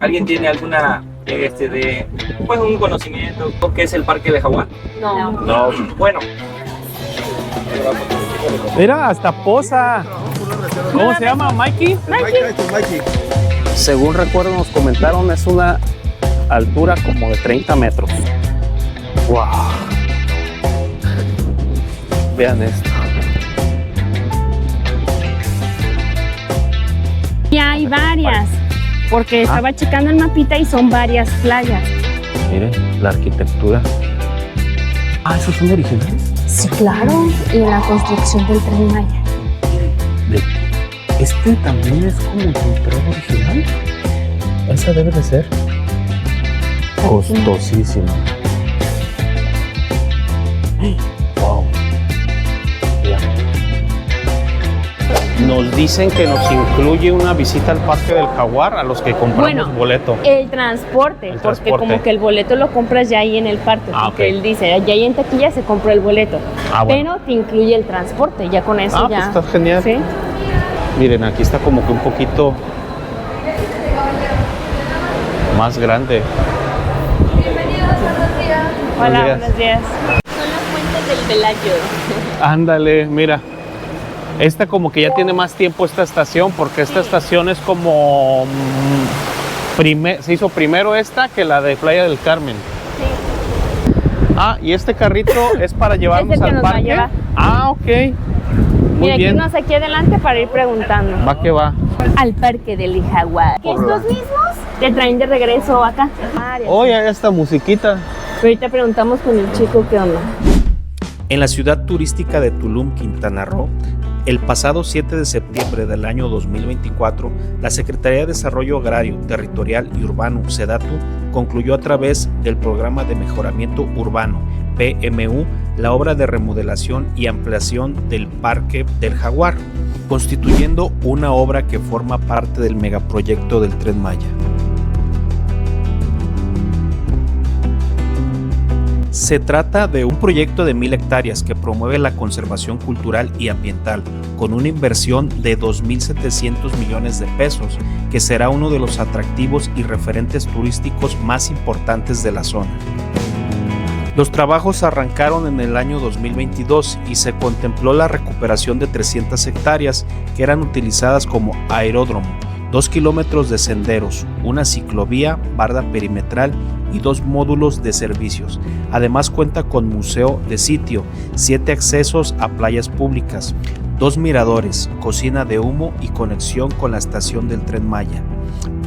¿Alguien tiene alguna, pues un conocimiento de qué es el Parque de Jaguar? No. No. Bueno. Mira, hasta posa. ¿Cómo se llama? ¿Mikey? Mikey. Según recuerdo, nos comentaron, es una altura como de 30 metros. ¡Wow! Vean esto. Y hay varias, porque estaba checando el mapita y son varias playas. Miren, la arquitectura. Ah, ¿esos son originales? Sí, claro. Y la construcción del Tren Maya. Este también es como el tren original. Esa debe de ser costosísima. Wow. Ya. Nos dicen que nos incluye una visita al Parque del Jaguar a los que compramos boleto. El transporte, porque como que el boleto lo compras ya ahí en el parque. Porque él dice, ya ahí en taquilla se compra el boleto. Pero te incluye el transporte, ya con eso ya. Pues está genial. ¿Sí? Miren, aquí está como que un poquito más grande. Bienvenidos, buenos días. Hola, buenos días. Son las fuentes del Velayo. Ándale, mira. Esta como que ya tiene más tiempo esta estación, porque esta estación es como se hizo primero esta que la de Playa del Carmen. Sí. Ah, y este carrito es para llevarnos es el que al nos parque. Va a llevar. Ah, ok. Muy Mira, bien. aquí unos aquí adelante para ir preguntando. Va que va. Al Parque del Jaguar. Estos mismos te traen de regreso acá. Oye, esta musiquita. Ahorita preguntamos con el chico qué onda. En la ciudad turística de Tulum, Quintana Roo, el pasado 7 de septiembre del año 2024, la Secretaría de Desarrollo Agrario, Territorial y Urbano, SEDATU, concluyó a través del Programa de Mejoramiento Urbano, PMU, la obra de remodelación y ampliación del Parque del Jaguar, constituyendo una obra que forma parte del megaproyecto del Tren Maya. Se trata de un proyecto de 1,000 hectáreas que promueve la conservación cultural y ambiental con una inversión de 2.700 millones de pesos, que será uno de los atractivos y referentes turísticos más importantes de la zona. Los trabajos arrancaron en el año 2022 y se contempló la recuperación de 300 hectáreas que eran utilizadas como aeródromo, 2 kilómetros de senderos, una ciclovía, barda perimetral y 2 módulos de servicios. Además cuenta con museo de sitio, 7 accesos a playas públicas, 2 miradores, cocina de humo y conexión con la estación del Tren Maya,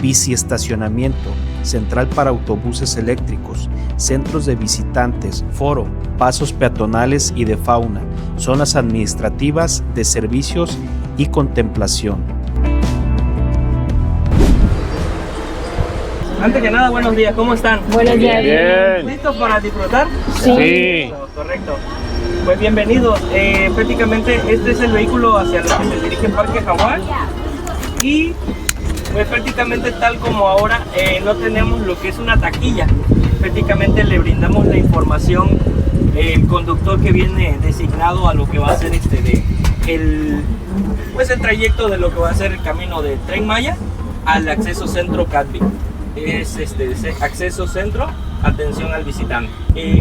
biciestacionamiento, central para autobuses eléctricos, centros de visitantes, foro, pasos peatonales y de fauna, zonas administrativas, de servicios y contemplación. Antes que nada, buenos días, ¿cómo están? Buenos días. Bien. ¿Listos para disfrutar? Sí. Correcto. Pues bienvenidos. Prácticamente este es el vehículo hacia el que se dirige el Parque Jaguar. Y pues prácticamente tal como ahora no tenemos lo que es una taquilla. Prácticamente le brindamos la información el conductor que viene designado a lo que va a ser el trayecto de lo que va a ser el camino del Tren Maya al acceso centro Cadby. Es acceso centro, atención al visitante.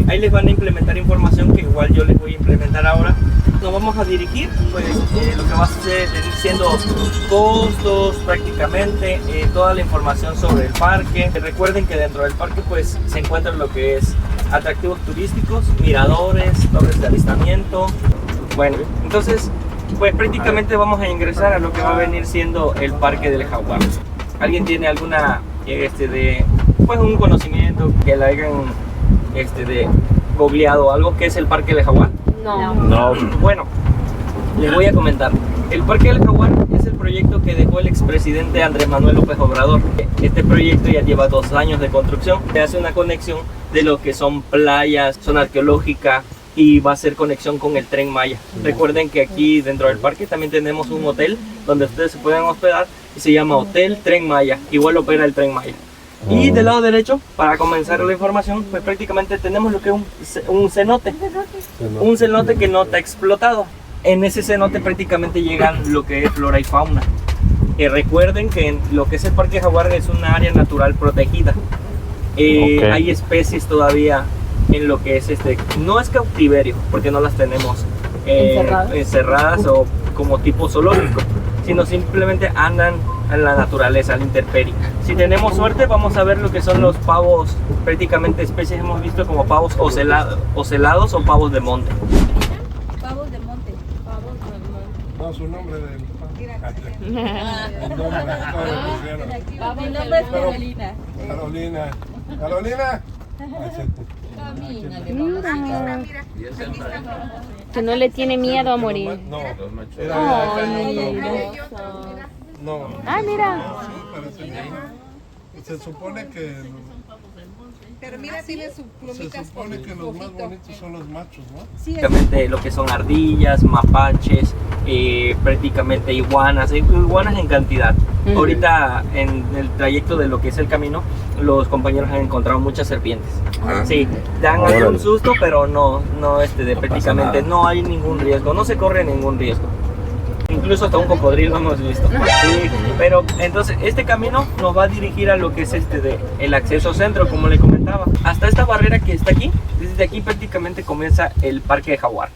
Ahí les van a implementar información que igual yo les voy a implementar ahora. Nos vamos a dirigir pues lo que va a ser siendo costos prácticamente, toda la información sobre el parque. Recuerden que dentro del parque pues se encuentran lo que es atractivos turísticos, miradores, torres de avistamiento. Bueno, entonces pues prácticamente vamos a ingresar a lo que va a venir siendo el Parque del Jaguar. ¿Alguien tiene alguna pues un conocimiento que le hayan googleado algo que es el Parque del Jaguar? No. Bueno, les voy a comentar. El Parque del Jaguar es el proyecto que dejó el expresidente Andrés Manuel López Obrador. Este proyecto ya lleva 2 años de construcción. Se hace una conexión de lo que son playas, zona arqueológica, y va a ser conexión con el Tren Maya. Recuerden que aquí dentro del parque también tenemos un hotel donde ustedes se pueden hospedar y se llama Hotel Tren Maya. Igual opera el Tren Maya. Y del lado derecho, para comenzar la información, pues prácticamente tenemos lo que es un cenote. Un cenote que no está explotado. En ese cenote prácticamente llegan lo que es flora y fauna. Recuerden que en lo que es el Parque Jaguar es una área natural protegida. Hay especies todavía en lo que es no es cautiverio, porque no las tenemos encerradas o como tipo zoológico, sino simplemente andan en la naturaleza, a la intemperie. Si tenemos suerte, vamos a ver lo que son los pavos, prácticamente especies hemos visto como pavos ocelados o pavos de monte. Pavos de monte. No, su nombre del... Mi nombre es Carolina. Carolina. Que no le tiene miedo a morir. No, no. Ah, mira. Se supone que... Pero mira, tiene su plumita. Se supone que los más bonitos son los machos, ¿no? Sí, Prácticamente lo que son ardillas, mapaches, prácticamente iguanas en cantidad. Ahorita en el trayecto de lo que es el camino, los compañeros han encontrado muchas serpientes. Sí, dan algún susto, pero no prácticamente no hay ningún riesgo, no se corre ningún riesgo. Incluso hasta un cocodrilo hemos visto. Sí, pero entonces este camino nos va a dirigir a lo que es el acceso centro, como le comentaba. Hasta esta barrera que está aquí, desde aquí prácticamente comienza el Parque de Jaguar.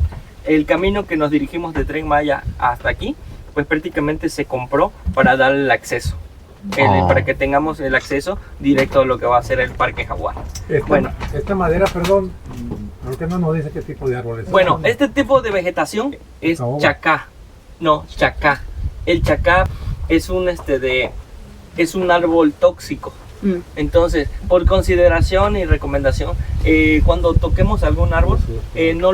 El camino que nos dirigimos de Tren Maya hasta aquí, pues prácticamente se compró para dar el acceso. Para que tengamos el acceso directo a lo que va a ser el Parque Jaguar. Esta madera, perdón, ¿por qué no nos dice qué tipo de árbol es? Bueno, este tipo de vegetación es chacá. No, chacá. El chacá es un es un árbol tóxico. Entonces, por consideración y recomendación, cuando toquemos algún árbol, no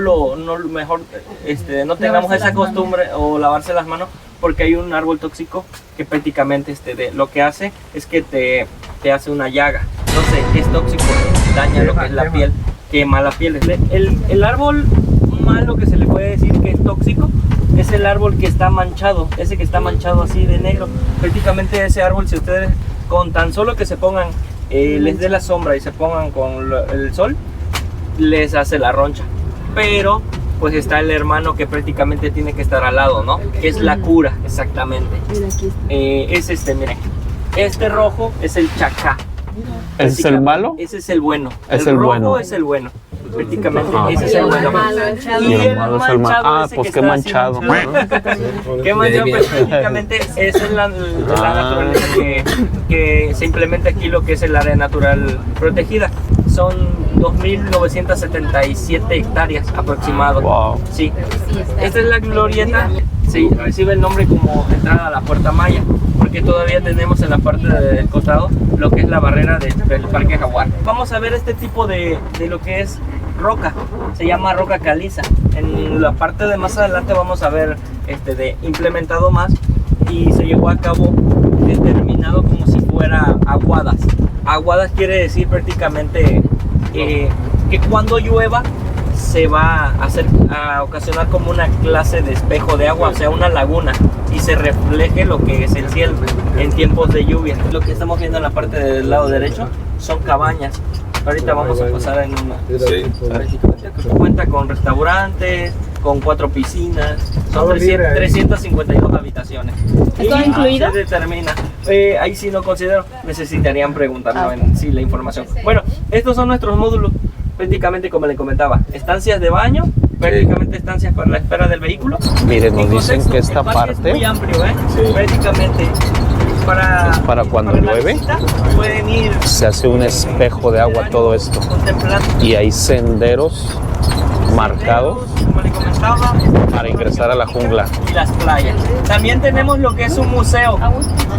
tengamos esa costumbre o lavarse las manos, porque hay un árbol tóxico que prácticamente lo que hace es que te hace una llaga. No sé, es tóxico, daña lo que es la piel, quema la piel. El árbol malo que se le puede decir que es tóxico es el árbol que está manchado, ese que está manchado así de negro. Prácticamente ese árbol, si ustedes con tan solo que se pongan, les dé la sombra y se pongan con el sol, les hace la roncha. Pero pues está el hermano que prácticamente tiene que estar al lado, ¿no? Que es la cura, exactamente. Es miren, este rojo es el chacá. ¿Ese es el malo? Ese es el bueno. Es el rojo bueno. es el bueno. Prácticamente ese es el bueno. Y el malo es el malo. Ah, pues qué manchado. Qué manchado, pero prácticamente esa es la naturaleza que se implementa aquí, lo que es el área natural protegida. Son 2.977 hectáreas aproximado. Wow. Sí. Esta es la glorieta. Sí, recibe el nombre como entrada a la Puerta Maya, porque todavía tenemos en la parte del costado lo que es la barrera del Parque Jaguar. Vamos a ver este tipo de lo que es roca, se llama roca caliza. En la parte de más adelante vamos a ver implementado más, y se llevó a cabo determinado como si fuera aguadas. Aguadas quiere decir prácticamente que cuando llueva se va a ocasionar como una clase de espejo de agua, o sea, una laguna, y se refleje lo que es el cielo en tiempos de lluvia. Lo que estamos viendo en la parte del lado derecho son cabañas. Ahorita vamos a pasar en una. Sí. Cuenta con restaurantes, con 4 piscinas, son 352 habitaciones. ¿Todo incluido? Se determina. Ahí sí no considero, necesitarían preguntarlo en sí la información. Bueno, estos son nuestros módulos. Prácticamente, como le comentaba, estancias de baño, prácticamente estancias para la espera del vehículo. Miren, nos dicen que esta parte es muy amplio, prácticamente para cuando llueve pueden ir, se hace un espejo de agua todo esto, y hay senderos marcados, como le comentaba, para ingresar a la jungla. Y las playas. También tenemos lo que es un museo,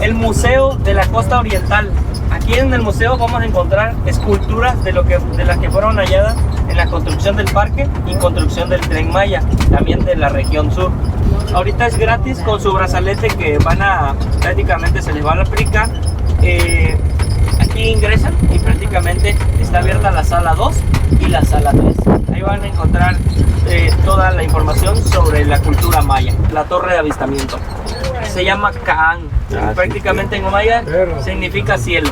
el Museo de la Costa Oriental. Aquí en el museo vamos a encontrar esculturas de las que fueron halladas en la construcción del parque y construcción del Tren Maya, también de la región sur. Ahorita es gratis con su brazalete que prácticamente se les va a aplicar. Aquí ingresan y prácticamente está abierta la sala 2 y la sala 3. Ahí van a encontrar toda la información sobre la cultura maya. La torre de avistamiento se llama Caán. Prácticamente en maya significa cielo.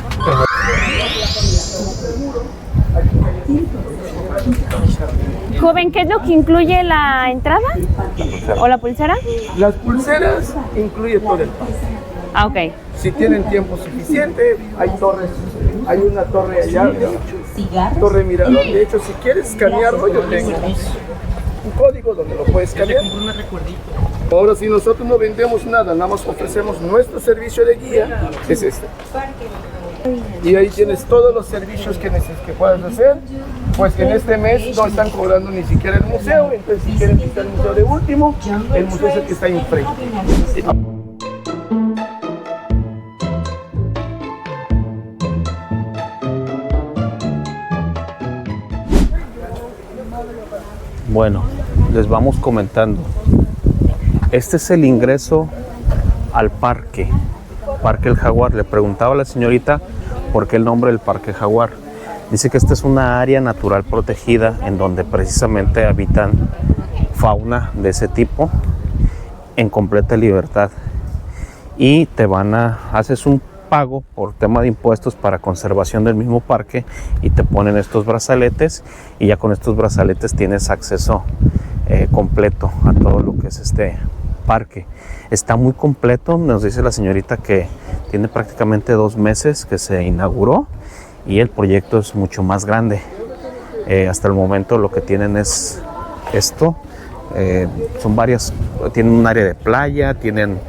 Joven, ¿qué es lo que incluye la entrada? ¿O la pulsera? Las pulseras incluye todo el pase. Ah, ok. Si tienen tiempo suficiente, hay torres, hay una torre allá, torre mirador. De hecho, si quieres escanearlo, yo tengo un código donde lo puedes escanear. Ahora, si nosotros no vendemos nada, nada más ofrecemos nuestro servicio de guía, es este. Y ahí tienes todos los servicios que puedas hacer. Pues que en este mes no están cobrando ni siquiera el museo, entonces si quieren visitar el museo de último, el museo es el que está enfrente. Bueno, les vamos comentando. Este es el ingreso al parque, Parque El Jaguar. Le preguntaba a la señorita por qué el nombre del Parque Jaguar. Dice que esta es una área natural protegida en donde precisamente habitan fauna de ese tipo en completa libertad. Y haces un pago por tema de impuestos para conservación del mismo parque y te ponen estos brazaletes y ya con estos brazaletes tienes acceso completo a todo lo que es este parque. Está muy completo, nos dice la señorita que tiene prácticamente 2 meses que se inauguró y el proyecto es mucho más grande. Hasta el momento lo que tienen es esto. Son varias, tienen un área de playa, tienen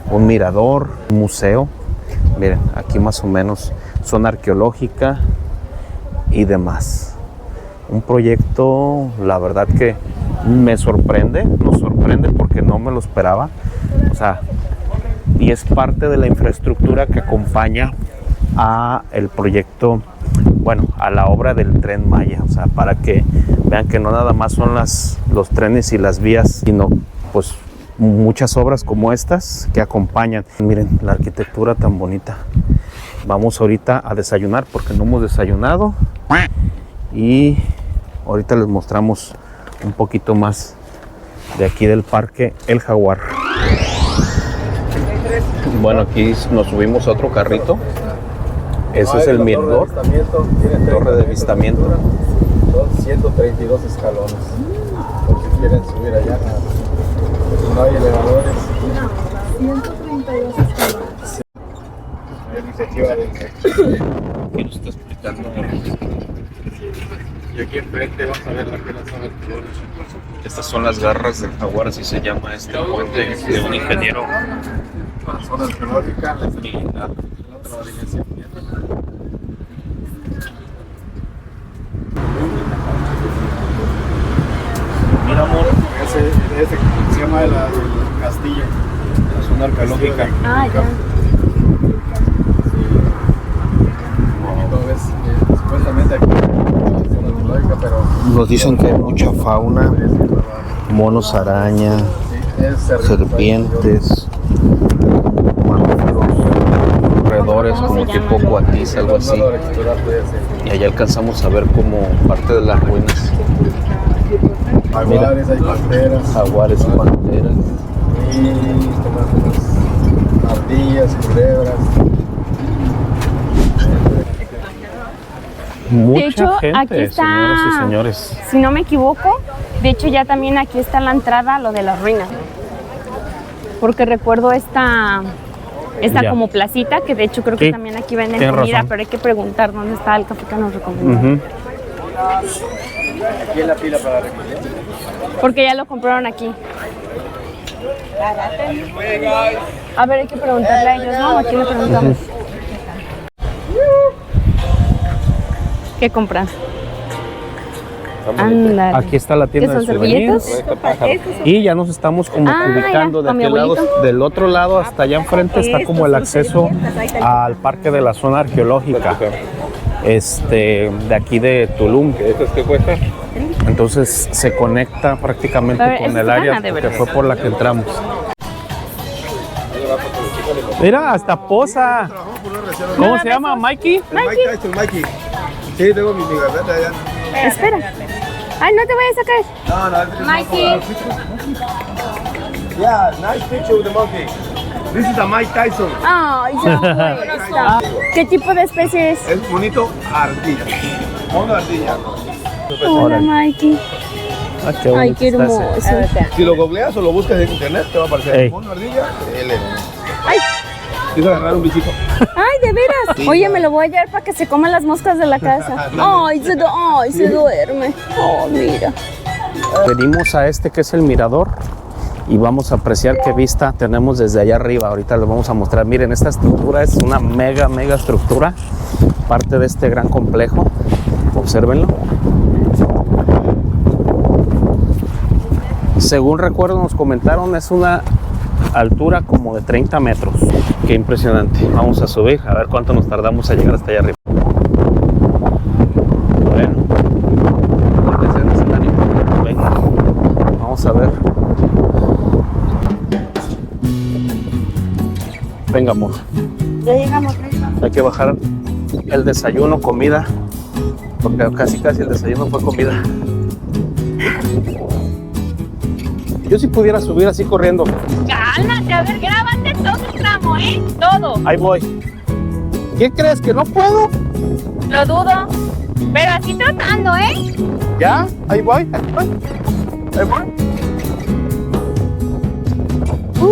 un mirador, un museo. Miren, aquí más o menos zona arqueológica y demás. Un proyecto, la verdad que nos sorprende porque no me lo esperaba. O sea, y es parte de la infraestructura que acompaña a el proyecto, bueno, a la obra del Tren Maya. O sea, para que vean que no nada más son los trenes y las vías, sino pues muchas obras como estas que acompañan. Miren la arquitectura tan bonita. Vamos ahorita a desayunar porque no hemos desayunado y ahorita les mostramos un poquito más de aquí del Parque El Jaguar. Bueno, aquí nos subimos a otro carrito. Ese es el mirador, torre de avistamiento. Son 132 escalones. Por si quieren subir allá. No hay elevadores. 132 escalones. Aquí nos está explicando. Y aquí enfrente vas a ver la zona arqueológica. Estas son las garras del jaguar, así se llama este puente de un ingeniero. La zona arqueológica, la otra orilla se Mira, amor, ese se llama el castillo, la zona arqueológica. Ah, ya. supuestamente aquí la zona arqueológica, pero Nos dicen que hay mucha fauna, monos araña, serpientes, mamíferos, roedores como tipo cuatiz, algo así. Y allá alcanzamos a ver como parte de las ruinas. jaguares, hay panteras. Jaguares y panteras. Y ardillas, culebras. Mucha De hecho, gente, aquí está, señoras y señores. si no me equivoco, de hecho ya también aquí está la entrada a lo de las ruinas. Porque recuerdo esta Ya. como placita, que de hecho creo que Sí, también aquí venden tienes comida, razón. pero hay que preguntar dónde está el café que nos recomendó. Aquí en la fila para recoger. Porque ya lo compraron aquí. A ver, hay que preguntarle a ellos, ¿no? ¿A quién le preguntamos? ¿Qué compras? Ándale. Aquí está la tienda ¿Qué de son, souvenirs. servilletas? Y ya nos estamos como ubicando ya, de con mi aquel lado, abuelito. del otro lado hasta allá enfrente está como el acceso al parque de la zona arqueológica. De aquí de Tulum. ¿Estas qué cuestan? Entonces se conecta prácticamente A ver, con esa el es área gana, de que verdad. fue por la que entramos. Mira, hasta posa. ¿Cómo se llama? ¿Mikey? Mikey. Sí, tengo mi gaveta allá. Espera. Ay, no te voy a sacar. No, Mikey. Yeah, nice picture with the monkey. This is a Mike Tyson. Ay, ya fue. ¿Qué tipo de especie es? Es bonito ardilla. Mono ardilla. Hola, Mikey. Ah, qué Ay, bonito qué está hermoso. ese. Si lo googleas o lo buscas en internet, te va a aparecer Ey. mono ardilla. Él es. Ay, Quiero agarrar un bichito. Ay, ¿de veras? Sí, Oye, no. me lo voy a llevar para que se coman las moscas de la casa. Ay, se duerme. Oh, mira. Venimos a este que es el mirador y vamos a apreciar qué vista tenemos desde allá arriba. Ahorita les vamos a mostrar. Miren, esta estructura es una mega estructura, parte de este gran complejo. Obsérvenlo. Según recuerdo, nos comentaron, es una altura como de 30 metros. Qué impresionante. Vamos a subir, a ver cuánto nos tardamos a llegar hasta allá arriba. Bueno, venga, vamos a ver. Venga, amor. Ya llegamos. Hay que bajar el desayuno, comida, porque casi el desayuno fue comida. Yo si pudiera subir así corriendo. Cálmate, a ver, grábate todo el tramo, ¿eh? Todo. Ahí voy. ¿Qué crees, que no puedo? Lo dudo. Pero así tratando, ¿eh? ¿Ya? Ahí voy. Ahí voy.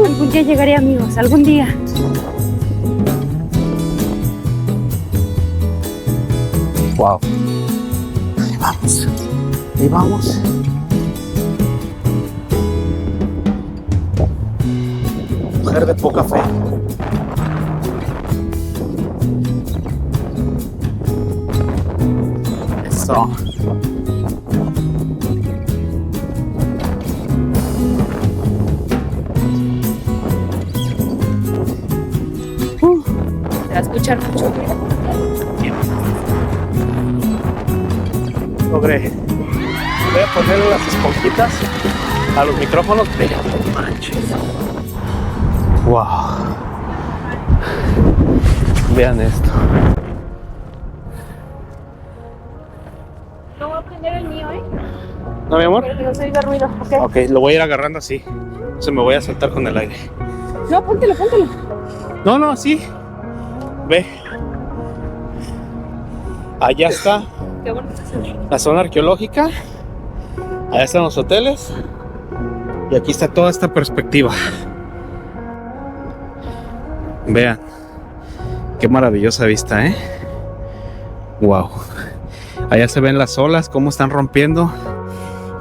Algún día llegaré, amigos, algún día. Wow. Ahí vamos. Ahí vamos. Mujer de poca fe. Eso. Se va a escuchar mucho. Logré. Voy a ponerle las esponjitas a los micrófonos, pero no manches. Wow. Vean esto. No voy a prender el mío, ¿eh? ¿No, mi amor? Pero que no se oiga ruido, ¿ok? Ok, lo voy a ir agarrando así. Se me voy a soltar con el aire. No, póntelo. No, así. Ve. Allá está Qué bonito se ve. la zona arqueológica. Allá están los hoteles. Y aquí está toda esta perspectiva. Vean. Qué maravillosa vista, ¿eh? Wow. Allá se ven las olas, cómo están rompiendo.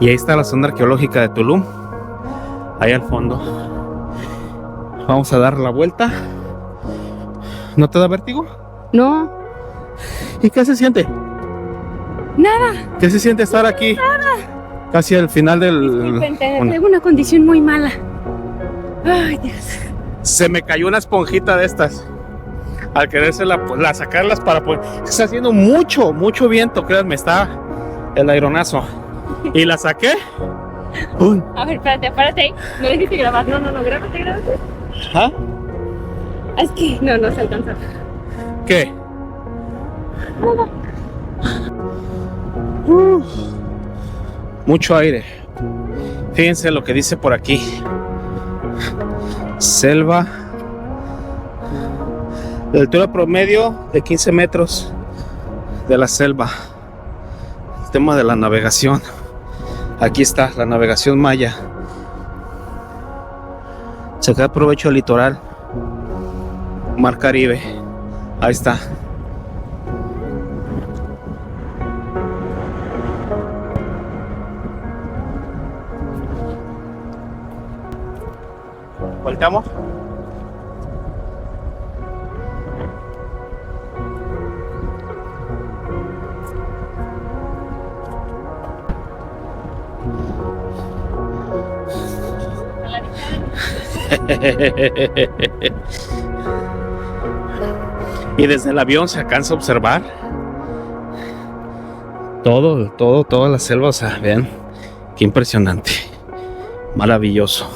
Y ahí está la zona arqueológica de Tulum. Ahí al fondo. Vamos a dar la vuelta. ¿No te da vértigo? No, ¿Y qué se siente? nada. ¿Qué se siente estar aquí? Casi al final del... Bueno, Tengo una condición muy mala. Ay, Dios. se me cayó una esponjita de estas. Al quererse la sacarlas para poder... Está haciendo mucho viento, créanme, está el aironazo. Y la saqué. ¡Pum! A ver, párate ahí. No dijiste grabar. No, grábate. ¿Ah? Es que no se alcanza. ¿Qué? Mucho aire. Fíjense lo que dice por aquí. Selva. De altura promedio de 15 metros de la selva. El tema de la navegación. Aquí está la navegación maya. Sacar provecho al litoral. Mar Caribe. Ahí está. ¿Volteamos? Y desde el avión se alcanza a observar toda la selva. O sea, vean qué impresionante, maravilloso.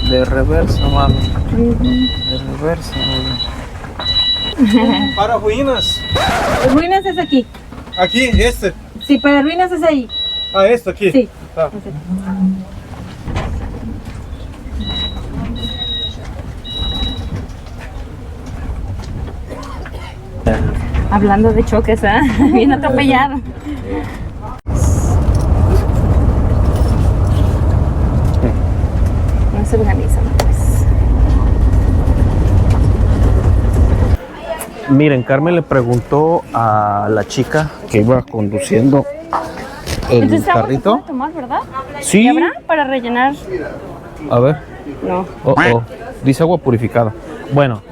De reversa, mami. De reversa, mami. Para ruinas. Ruinas es aquí. Aquí, este. Sí, para ruinas es ahí. Ah, esto aquí. Sí. Ah. Hablando de choques, ¿eh? Bien atropellado. No se organizan, pues. Miren, Carmen le preguntó a la chica que iba conduciendo el Entonces, agua que carrito. puede tomar, ¿verdad? Sí. ¿Y habrá para rellenar? A ver. No. Dice agua purificada. Bueno,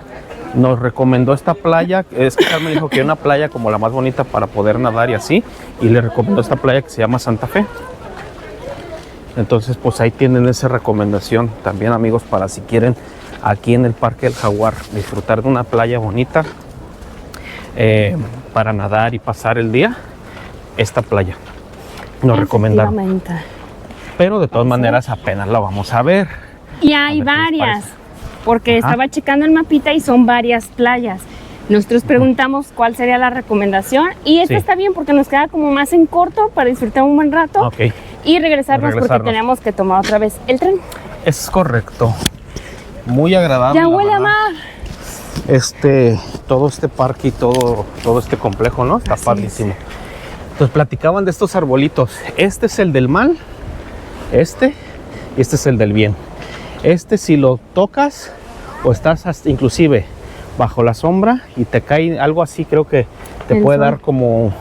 nos recomendó esta playa. Es que Carmen dijo que era una playa como la más bonita para poder nadar y así. Y le recomendó esta playa que se llama Santa Fe. Entonces, pues ahí tienen esa recomendación también, amigos, para si quieren aquí en el Parque del Jaguar disfrutar de una playa bonita para nadar y pasar el día. Esta playa nos recomendaron. Efectivamente. Pero de todas maneras apenas la vamos a ver. Y hay varias, porque estaba checando el mapita y son varias playas. Nosotros preguntamos cuál sería la recomendación y esta está bien porque nos queda como más en corto para disfrutar un buen rato y regresarnos porque tenemos que tomar otra vez el tren. Es correcto. Muy agradable. Ya huele a mar. Todo este parque y todo este complejo, ¿no? Está padrísimo. Entonces platicaban de estos arbolitos. Este es el del mal, y este es el del bien. Si lo tocas o estás hasta inclusive bajo la sombra y te cae algo así, creo que te puede dar como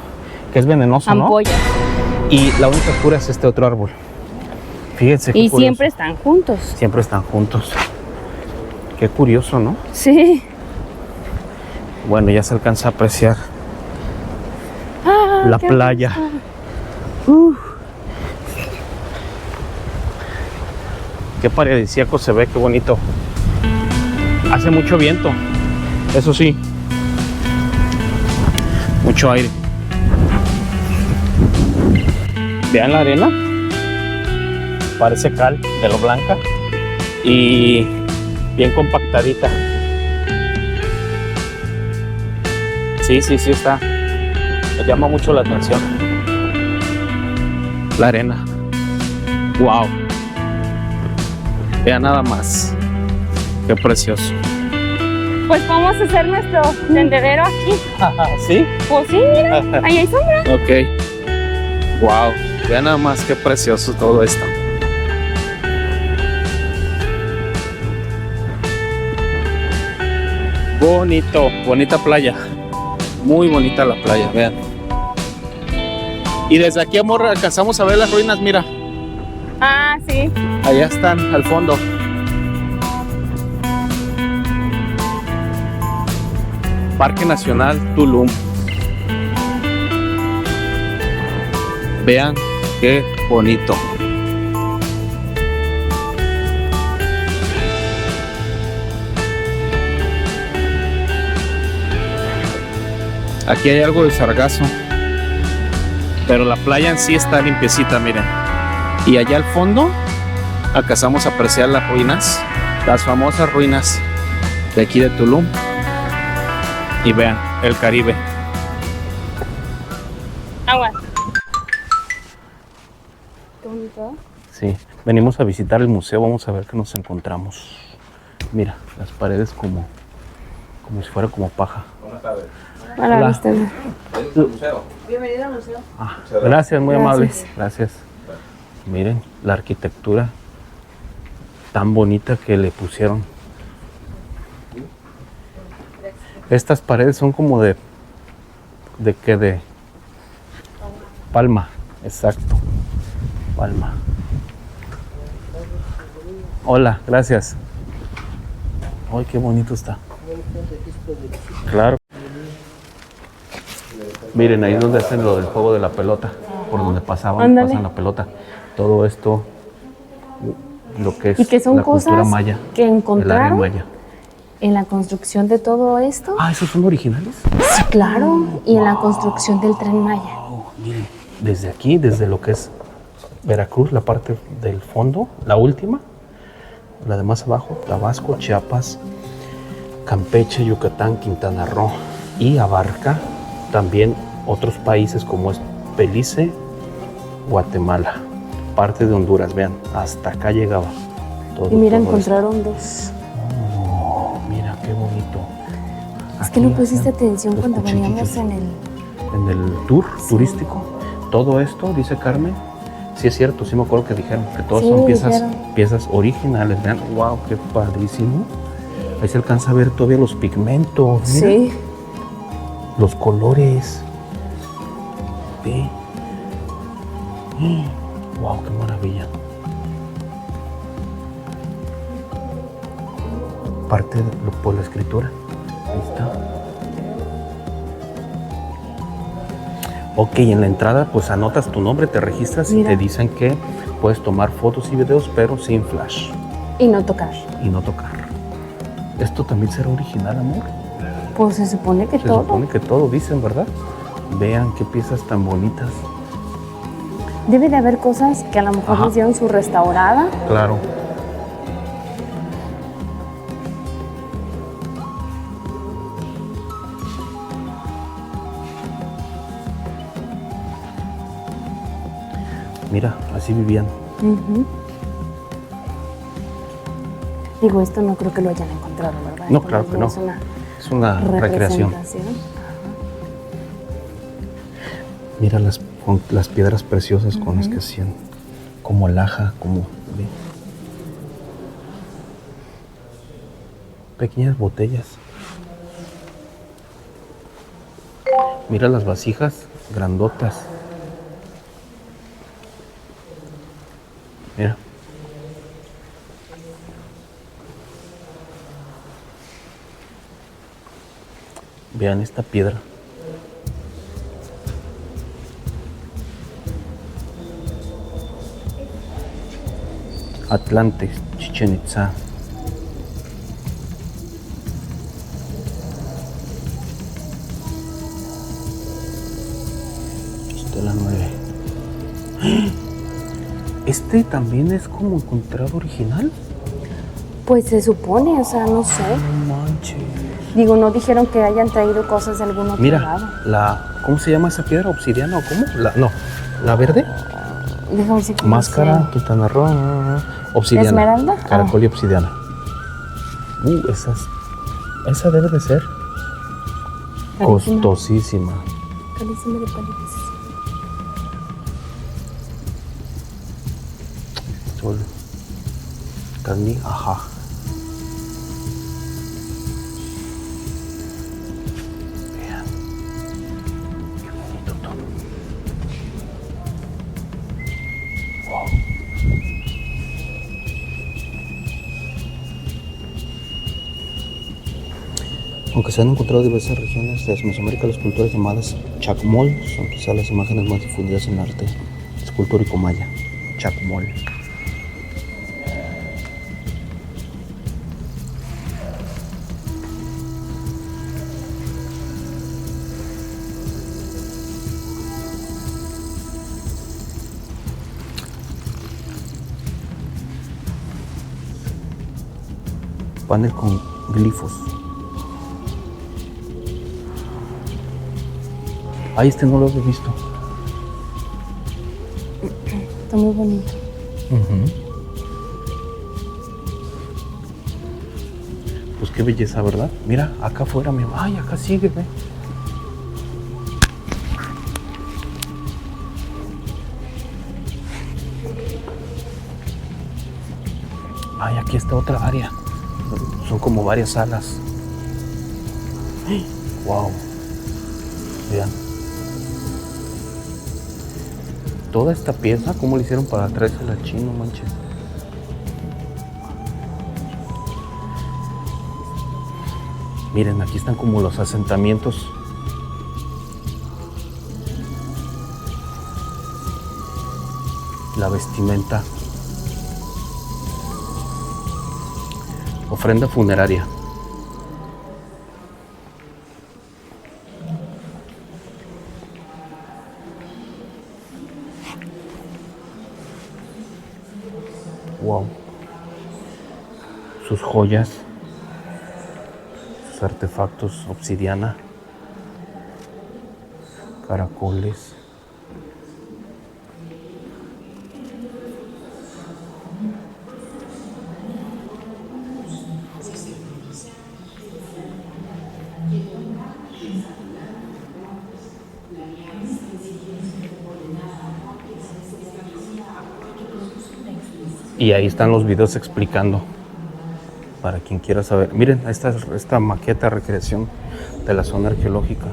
que es venenoso, ampolla, ¿no? Y la única cura es este otro árbol. Fíjense. Y siempre están juntos. Siempre están juntos. Qué curioso, ¿no? Sí. Bueno, ya se alcanza a apreciar la playa. Qué paradisíaco se ve, qué bonito. Hace mucho viento, eso sí. Mucho aire. Vean la arena. Parece cal de lo blanca. Y bien compactadita. Sí, está. Me llama mucho la atención. La arena. Wow. Vean nada más. Qué precioso. Pues vamos a hacer nuestro tendedero aquí. ¿Sí? Pues sí, mira, ahí hay sombra. Ok. Wow. Vean nada más qué precioso todo esto. Bonito, bonita playa. Muy bonita la playa, vean. Y desde aquí, amor, alcanzamos a ver las ruinas, mira. Ah, sí. Allá están, al fondo. Parque Nacional Tulum. Vean qué bonito. Aquí hay algo de sargazo, pero la playa en sí está limpiecita, miren. Y allá al fondo alcanzamos a apreciar las ruinas, las famosas ruinas de aquí de Tulum. Y vean el Caribe. Agua. Qué bonito. Sí, venimos a visitar el museo, vamos a ver qué nos encontramos. Mira, las paredes como si fuera como paja. Hola, usted. Bienvenido al museo. Gracias, muy amable. Gracias. Miren la arquitectura tan bonita que le pusieron. Estas paredes son como de palma, exacto. Palma. Hola, gracias. Ay, qué bonito está. Claro. Miren, ahí es donde hacen lo del juego de la pelota, por donde pasan la pelota. Todo esto, lo que es y que son la cultura cosas maya, que encontraron maya. En la construcción de todo esto. Ah, ¿esos son originales? Sí, claro. Y en la construcción del Tren Maya. Miren, desde aquí, desde lo que es Veracruz, la parte del fondo, la última, la de más abajo, Tabasco, Chiapas, Campeche, Yucatán, Quintana Roo, y abarca también otros países como es Belice, Guatemala, parte de Honduras. Vean, hasta acá llegaba todo. Y mira, todo encontraron dos. Oh, mira qué bonito. Es que no pusiste atención cuando veníamos en el tour turístico. Todo esto, dice Carmen, sí es cierto, sí me acuerdo que dijeron que todas son piezas originales. Vean, wow, qué padrísimo. Ahí se alcanza a ver todavía los pigmentos. Mira. Sí. Los colores. Ve. Wow, qué maravilla. Parte por la escritura. Ahí está. Ok, en la entrada pues anotas tu nombre, te registras. Mira. Y te dicen que puedes tomar fotos y videos, pero sin flash. Y no tocar. ¿Esto también será original, amor? Pues se supone que todo. Se supone que todo, dicen, ¿verdad? Vean qué piezas tan bonitas. Debe de haber cosas que a lo mejor les dieron su restaurada. Claro. Mira, así vivían. Digo, esto no creo que lo hayan encontrado, ¿verdad? No, claro que no. Es una recreación. Mira las piedras preciosas con las que hacían, como alhaja, como pequeñas botellas. Mira las vasijas grandotas. Mira. Vean esta piedra. Atlantes, Chichén Itzá. Estela 9. ¿Este también es como encontrado original? Pues se supone, o sea, no sé. No manches. Digo, no dijeron que hayan traído cosas de algún otro lado. Mira, ¿cómo se llama esa piedra? ¿Obsidiana o cómo? ¿La verde? Déjame ver si Máscara, Quintana Roo, obsidiana. ¿Esmeralda? Caracol y obsidiana. Esa debe de ser costosísima. Carísima de palitos. Ajá. Vean. Qué bonito todo. Wow. Aunque se han encontrado diversas regiones de Mesoamérica, las culturas llamadas chacmol son quizás las imágenes más difundidas en arte escultórico maya. Chacmol. Panel con glifos. Este no lo había visto. Está muy bonito. Pues qué belleza, ¿verdad? Mira, acá afuera, ay, acá sigue, ve. Ay, aquí está otra área. Son como varias salas. Wow. Vean. Toda esta pieza, ¿cómo le hicieron para traérsela al chino, manches? Miren, aquí están como los asentamientos. La vestimenta. Ofrenda funeraria. Wow. Sus joyas, sus artefactos, obsidiana, caracoles. Y ahí están los videos explicando, para quien quiera saber. Miren, esta maqueta de recreación de la zona arqueológica.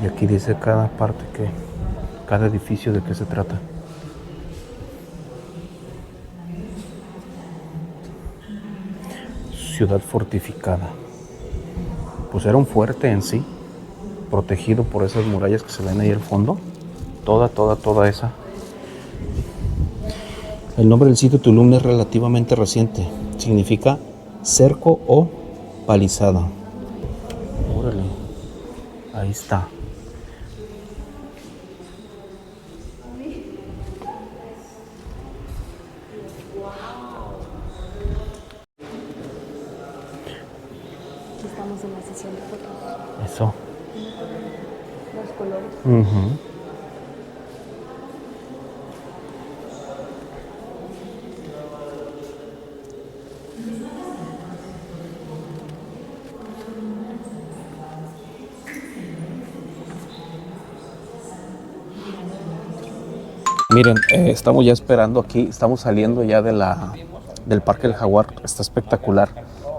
Y aquí dice cada parte, cada edificio de qué se trata. Ciudad fortificada. Pues era un fuerte en sí, protegido por esas murallas que se ven ahí al fondo. Toda esa. El nombre del sitio Tulum es relativamente reciente. Significa cerco o palizada. Órale. Ahí está. Estamos en la sesión de fotos. Eso. Los colores. Ujú. Miren, estamos ya esperando aquí, estamos saliendo ya del Parque del Jaguar, está espectacular.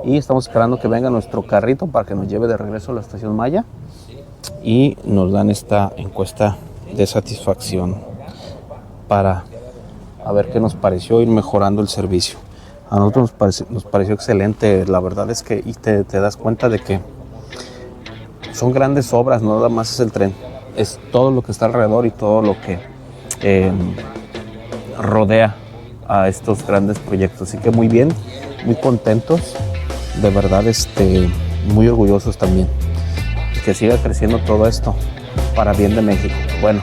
Y estamos esperando que venga nuestro carrito para que nos lleve de regreso a la estación Maya. Y nos dan esta encuesta de satisfacción para a ver qué nos pareció ir mejorando el servicio. A nosotros nos pareció excelente, la verdad es que y te das cuenta de que son grandes obras, no nada más es el tren, es todo lo que está alrededor y todo lo que rodea a estos grandes proyectos. Así que muy bien, muy contentos, de verdad muy orgullosos también. Que siga creciendo todo esto para bien de México. Bueno,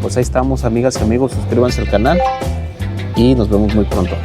pues ahí estamos, amigas y amigos, suscríbanse al canal y nos vemos muy pronto.